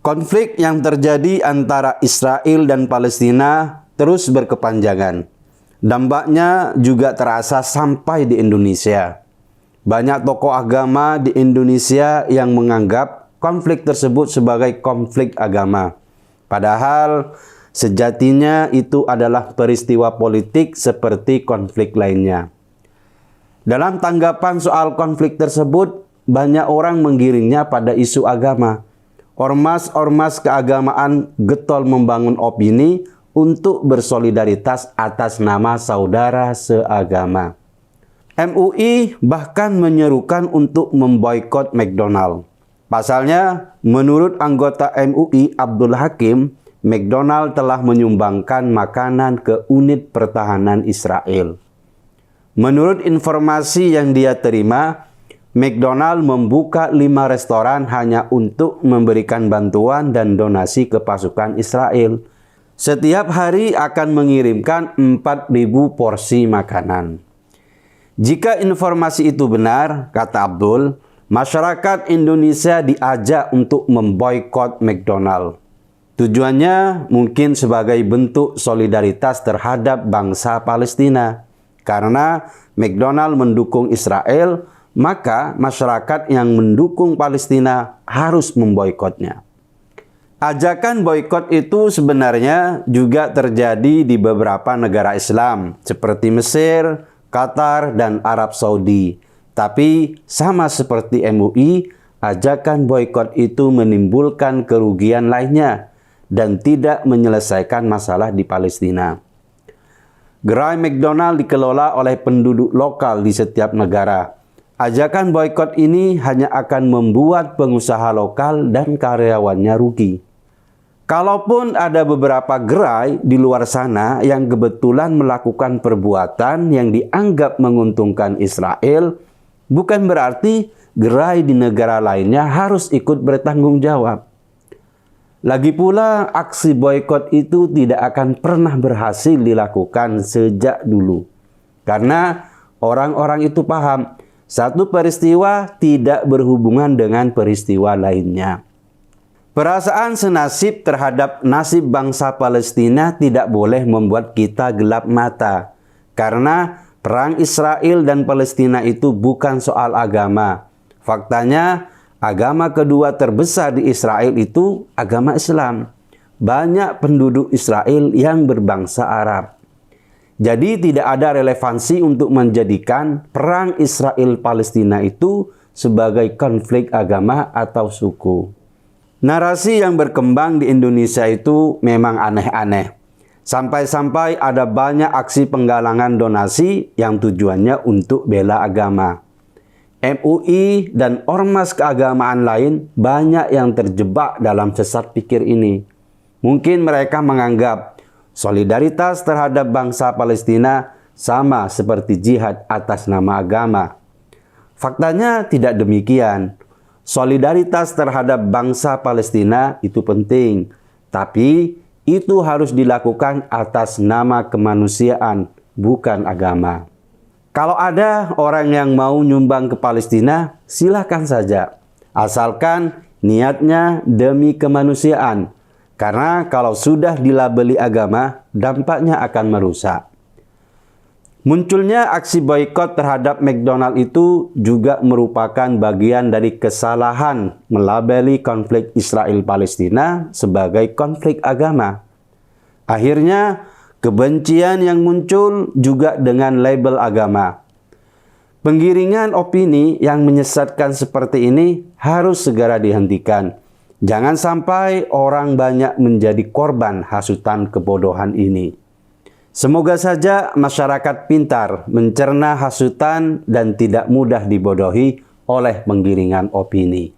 Konflik yang terjadi antara Israel dan Palestina terus berkepanjangan. Dampaknya juga terasa sampai di Indonesia. Banyak tokoh agama di Indonesia yang menganggap konflik tersebut sebagai konflik agama. Padahal sejatinya itu adalah peristiwa politik seperti konflik lainnya. Dalam tanggapan soal konflik tersebut, banyak orang menggiringnya pada isu agama. Ormas-ormas keagamaan getol membangun opini untuk bersolidaritas atas nama saudara seagama. MUI bahkan menyerukan untuk memboikot McDonald. Pasalnya, menurut anggota MUI Abdul Hakim, McDonald telah menyumbangkan makanan ke unit pertahanan Israel. Menurut informasi yang dia terima, McDonald membuka 5 restoran hanya untuk memberikan bantuan dan donasi ke pasukan Israel. Setiap hari akan mengirimkan 4.000 porsi makanan. Jika informasi itu benar, kata Abdul, masyarakat Indonesia diajak untuk memboikot McDonald. Tujuannya mungkin sebagai bentuk solidaritas terhadap bangsa Palestina. Karena McDonald mendukung Israel, maka masyarakat yang mendukung Palestina harus memboikotnya. Ajakan boikot itu sebenarnya juga terjadi di beberapa negara Islam seperti Mesir, Qatar, dan Arab Saudi. Tapi sama seperti MUI, ajakan boikot itu menimbulkan kerugian lainnya dan tidak menyelesaikan masalah di Palestina. Gerai McDonald dikelola oleh penduduk lokal di setiap negara. Ajakan boikot ini hanya akan membuat pengusaha lokal dan karyawannya rugi. Kalaupun ada beberapa gerai di luar sana yang kebetulan melakukan perbuatan yang dianggap menguntungkan Israel, bukan berarti gerai di negara lainnya harus ikut bertanggung jawab. Lagi pula, aksi boikot itu tidak akan pernah berhasil dilakukan sejak dulu. Karena orang-orang itu paham, satu peristiwa tidak berhubungan dengan peristiwa lainnya. Perasaan senasib terhadap nasib bangsa Palestina tidak boleh membuat kita gelap mata. Karena perang Israel dan Palestina itu bukan soal agama. Faktanya, agama kedua terbesar di Israel itu agama Islam. Banyak penduduk Israel yang berbangsa Arab. Jadi tidak ada relevansi untuk menjadikan perang Israel-Palestina itu sebagai konflik agama atau suku. Narasi yang berkembang di Indonesia itu memang aneh-aneh. Sampai-sampai ada banyak aksi penggalangan donasi yang tujuannya untuk bela agama. MUI dan ormas keagamaan lain banyak yang terjebak dalam sesat pikir ini. Mungkin mereka menganggap solidaritas terhadap bangsa Palestina sama seperti jihad atas nama agama. Faktanya tidak demikian. Solidaritas terhadap bangsa Palestina itu penting, tapi itu harus dilakukan atas nama kemanusiaan, bukan agama. Kalau ada orang yang mau nyumbang ke Palestina, silakan saja. Asalkan niatnya demi kemanusiaan. Karena kalau sudah dilabeli agama, dampaknya akan merusak. Munculnya aksi boikot terhadap McDonald itu juga merupakan bagian dari kesalahan melabeli konflik Israel-Palestina sebagai konflik agama. Akhirnya, kebencian yang muncul juga dengan label agama. Penggiringan opini yang menyesatkan seperti ini harus segera dihentikan. Jangan sampai orang banyak menjadi korban hasutan kebodohan ini. Semoga saja masyarakat pintar mencerna hasutan dan tidak mudah dibodohi oleh penggiringan opini.